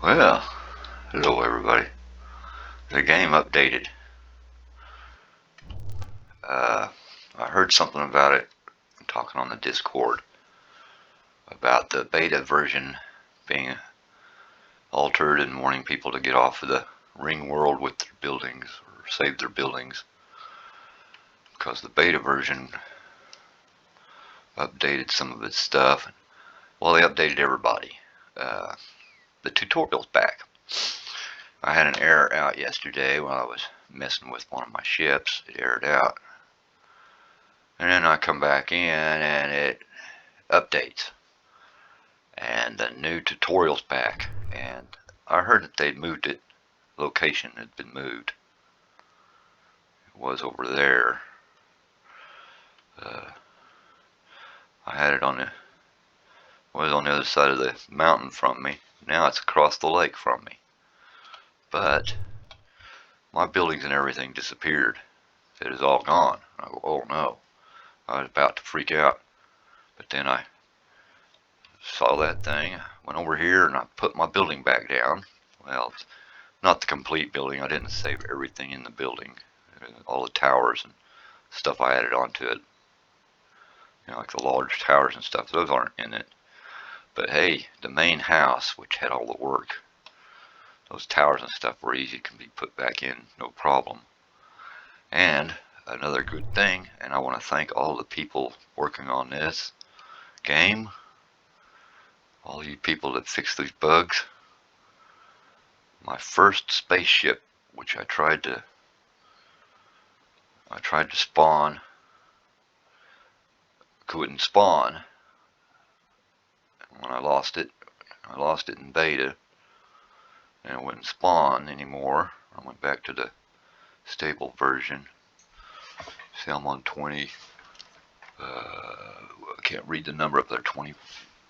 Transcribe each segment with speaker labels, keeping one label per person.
Speaker 1: Well, hello everybody. The game updated. I heard something about it talking on the Discord about the beta version being altered and warning people to get off of the ring world with their buildings or save their buildings because the beta version updated some of its stuff. Well, they updated everybody. The tutorial's back. I had an error out yesterday while I was messing with one of my ships. It errored out. And then I come back in and it updates. And the new tutorial's back. And I heard that they'd moved it. Location had been moved. It was over there. I had it on the other side of the mountain from me. Now it's across the lake from me. But my buildings and everything disappeared. It is all gone. I go, oh no. I was about to freak out. But then I saw that thing, went over here, and I put my building back down. Well, it's not the complete building. I didn't save everything in the building. All the towers and stuff I added onto it. You know, like the large towers and stuff. Those aren't in it. But hey, the main house, which had all the work, those towers and stuff were easy, can be put back in, no problem. And another good thing, and I want to thank all the people working on this game, all you people that fixed these bugs. My first spaceship, which I tried to spawn, couldn't spawn. When I lost it in beta, and it wouldn't spawn anymore. I went back to the stable version. See, I'm on 20. I can't read the number up there. 20,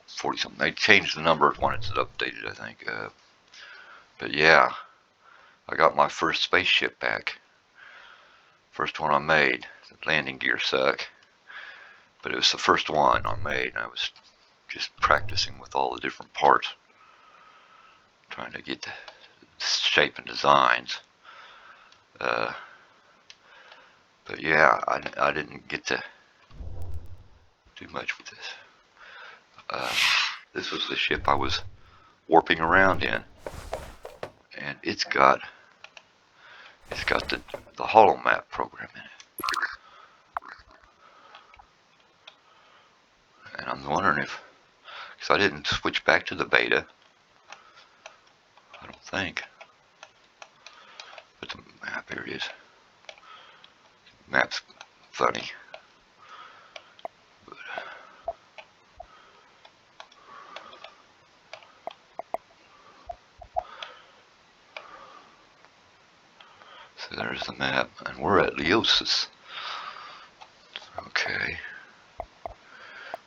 Speaker 1: 40 something. They changed the number when it's updated, I think. But yeah, I got my first spaceship back. First one I made. The landing gear suck, but it was the first one I made, and I was just practicing with all the different parts, trying to get the shape and designs. But yeah, I didn't get to do much with this. This was the ship I was warping around in, and it's got the holo map program in it. And I'm wondering if, because I didn't switch back to the beta, I don't think. But the map, here it is. Map's funny. But, so there's the map, and we're at Leosis. Okay.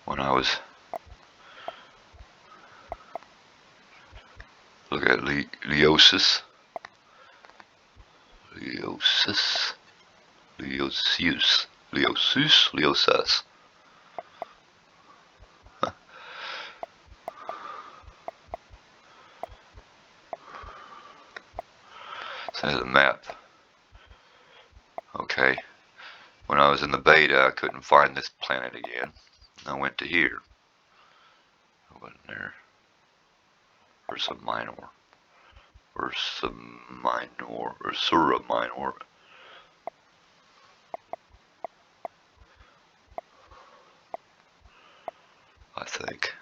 Speaker 1: When I was look at Leosis. So the map. Okay. When I was in the beta, I couldn't find this planet again. I went to here. I wasn't there. Ursa Minor. Ursura Minor. I think.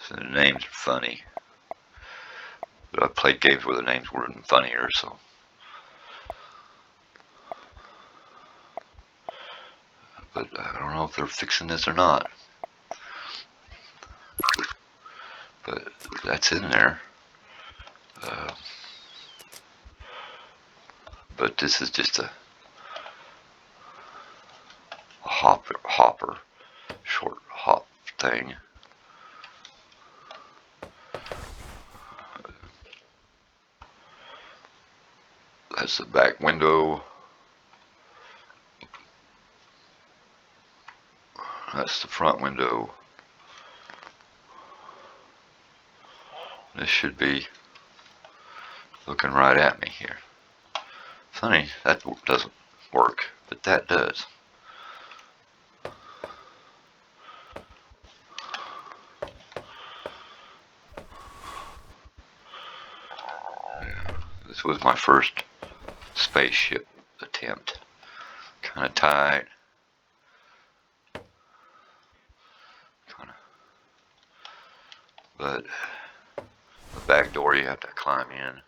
Speaker 1: So the names are funny. But I've played games where the names were even funnier, so. But I don't know if they're fixing this or not. But that's in there. But this is just a hopper, short hop thing. That's the back window. That's the front window. This should be looking right at me here. Funny, that doesn't work, but that does. Yeah, this was my first spaceship attempt. Kind of tight. But the back door you have to climb in.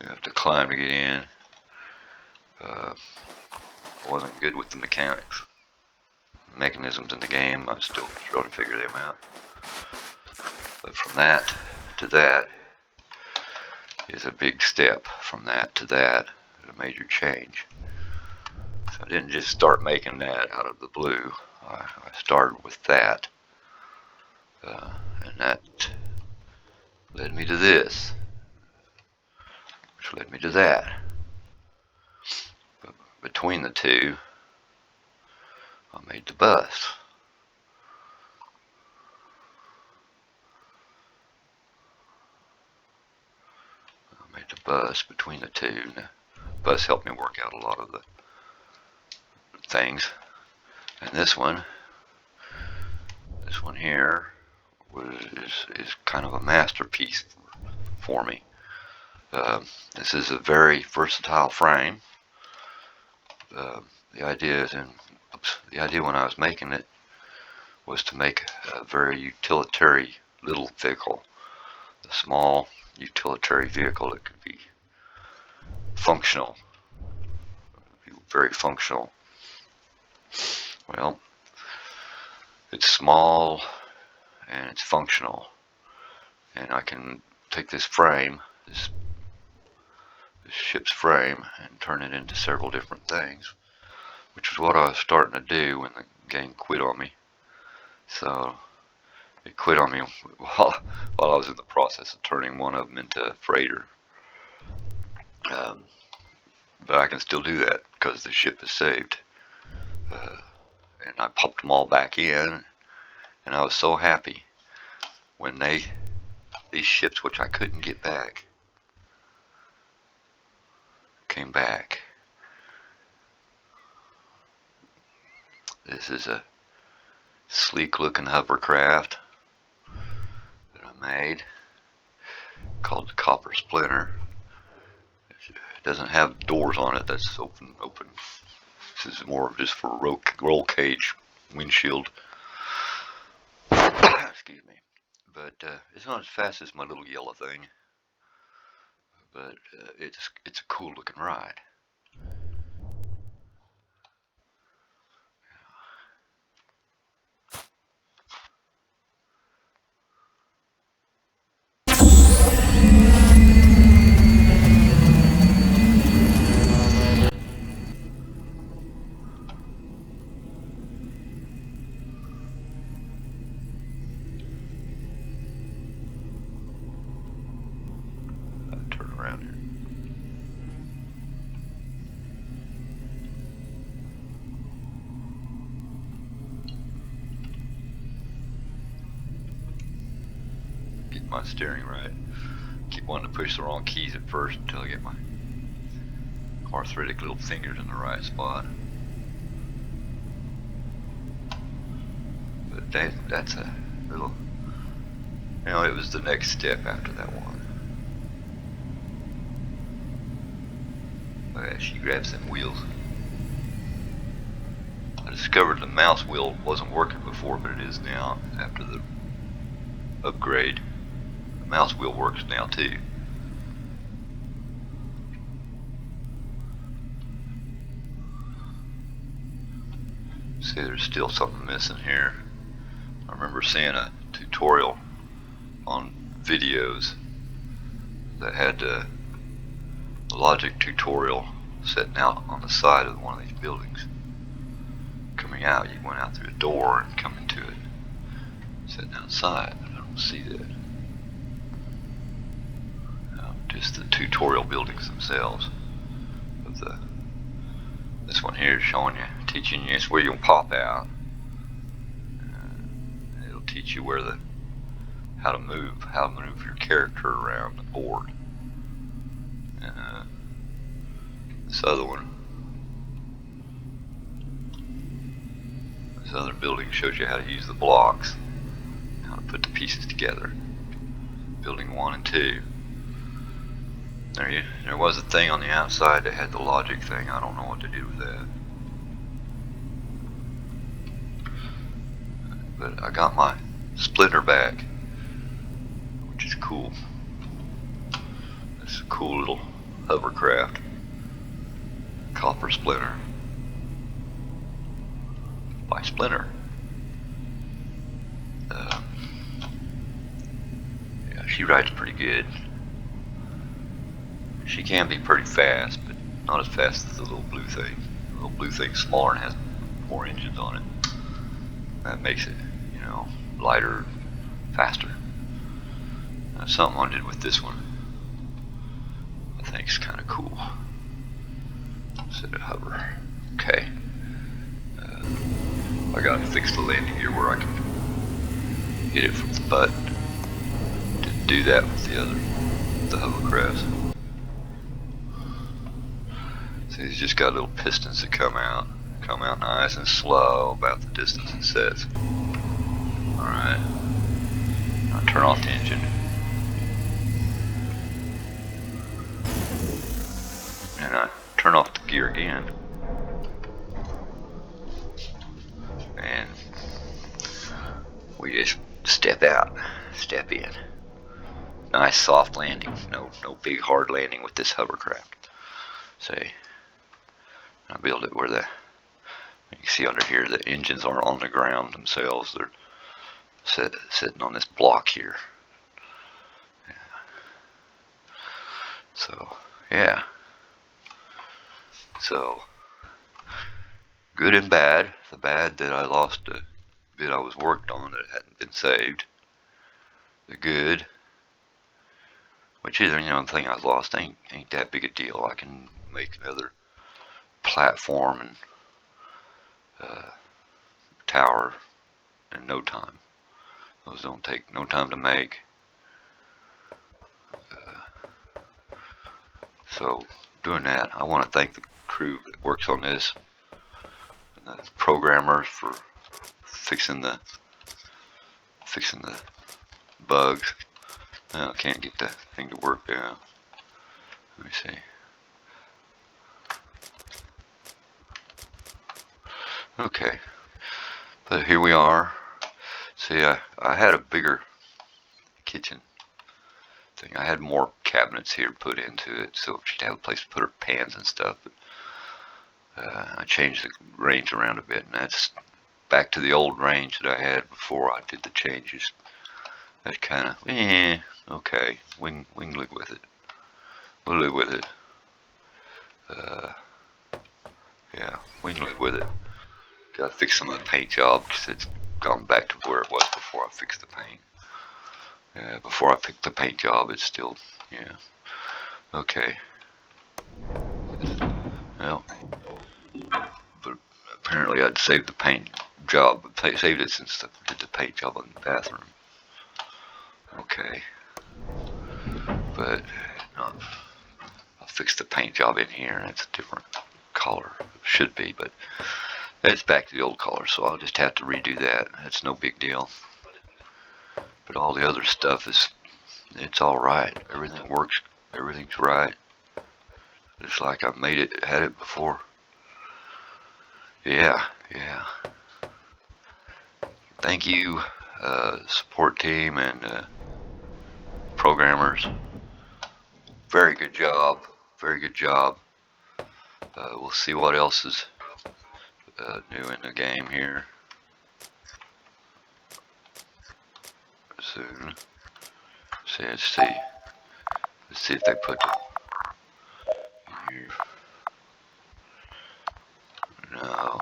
Speaker 1: You have to climb to get in. Wasn't good with the mechanics. Mechanisms in the game, I'm still trying to figure them out. But from that to that is a big step. From that to that is a major change. So I didn't just start making that out of the blue. I started with that. And that led me to this, which led me to that. But between the two, I made the bus. Between the two. And the bus helped me work out a lot of the things. And this one here is kind of a masterpiece for me. This is a very versatile frame. The idea when I was making it was to make a very utilitarian little vehicle, a small utilitarian vehicle that could be functional, very functional. Well, it's small and it's functional, and I can take this frame, this ship's frame, and turn it into several different things, which is what I was starting to do when the game quit on me. So it quit on me while I was in the process of turning one of them into a freighter. But I can still do that because the ship is saved. And I popped them all back in, and I was so happy when these ships, which I couldn't get back, came back. This is a sleek looking hovercraft that I made called the Copper Splinter. It doesn't have doors on it. That's open. This is more just for roll cage windshield. Excuse me. But it's not as fast as my little yellow thing. But it's a cool looking ride. Turn around here. Get my steering right. Keep wanting to push the wrong keys at first until I get my arthritic little fingers in the right spot. But that's a little, it was the next step after that one. Okay, she grabs them wheels. I discovered the mouse wheel wasn't working before, but it is now after the upgrade. The mouse wheel works now too. See, there's still something missing here. I remember seeing a tutorial on videos that had a logic tutorial sitting out on the side of one of these buildings. Coming out, you went out through a door and come into it. Sitting outside, but I don't see that. Just the tutorial buildings themselves of the This one here is showing you, teaching you, it's where you'll pop out. It'll teach you where how to move your character around the board. This other one, this other building shows you how to use the blocks, how to put the pieces together. Building 1 and 2. There was a thing on the outside that had the logic thing. I don't know what to do with that. But I got my splinter back, which is cool. It's a cool little hovercraft. Copper Splinter by Splinter. Yeah, she rides pretty good. She can be pretty fast, but not as fast as the little blue thing. The little blue thing's smaller and has more engines on it. That makes it, you know, lighter, faster. That's something I did with this one. I think it's kind of cool. Set it hover. Okay. I gotta fix the landing gear where I can hit it from the butt. Didn't do that with the hovercrafts. See, he's just got little pistons that come out nice and slow about the distance it sets. Alright. I'll turn off the engine. And I turn off the gear again. And we just step out, step in. Nice soft landing, no big hard landing with this hovercraft. See, I build it where you can see under here the engines aren't on the ground themselves. They're sitting on this block here. Yeah. So, yeah. So, good and bad. The bad that I lost a bit I was worked on that hadn't been saved. The good, which is, you know, the thing I lost ain't that big a deal. I can make another platform and tower in no time. Those don't take no time to make. So doing that, I want to thank the crew that works on this, and the programmers for fixing the bugs. I can't get that thing to work now. Let me see. Okay, but here we are. See, I had a bigger kitchen thing. I had more cabinets here put into it, so she'd have a place to put her pans and stuff. But I changed the range around a bit, and that's back to the old range that I had before I did the changes. That's kind of, okay, we can live with it. We'll live with it. Yeah, we can live with it. Gotta fix some of the paint job because it's gone back to where it was before I fixed the paint. Yeah, before I picked the paint job, it's still, yeah. Okay. Well, but apparently I'd saved the paint job, saved it since I did the paint job on the bathroom. Okay. But no, I'll fix the paint job in here, and it's a different color. It should be, but it's back to the old color, so I'll just have to redo that. That's no big deal. But all the other stuff it's all right. Everything works. Everything's right. It's like I had it before. Yeah. Thank you, support team and programmers. Very good job. Very good job. We'll see what else is new in the game here soon. Let's see if they put it here. No.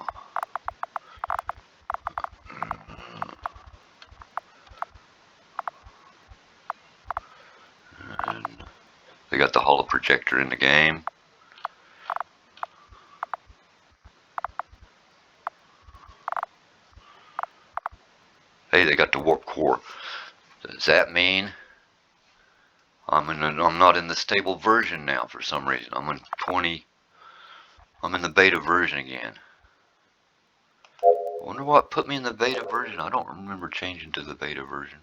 Speaker 1: And they got the holo projector in the game. Does that mean I'm not in the stable version now for some reason? I'm in the beta version again. I wonder what put me in the beta version. I don't remember changing to the beta version.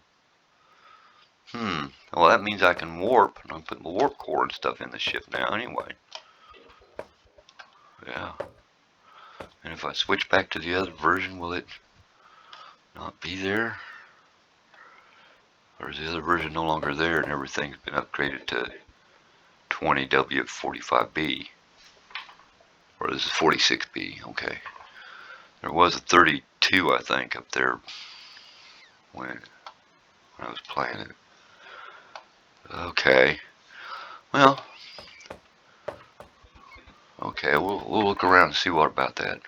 Speaker 1: Well, that means I can warp, and I'm putting the warp core and stuff in the ship now anyway. Yeah. And if I switch back to the other version, will it not be there? Or is the other version no longer there and everything's been upgraded to 20W45B? Or this is 46B, okay. There was a 32, I think, up there when I was playing it. Okay. Well, okay, we'll look around and see what about that.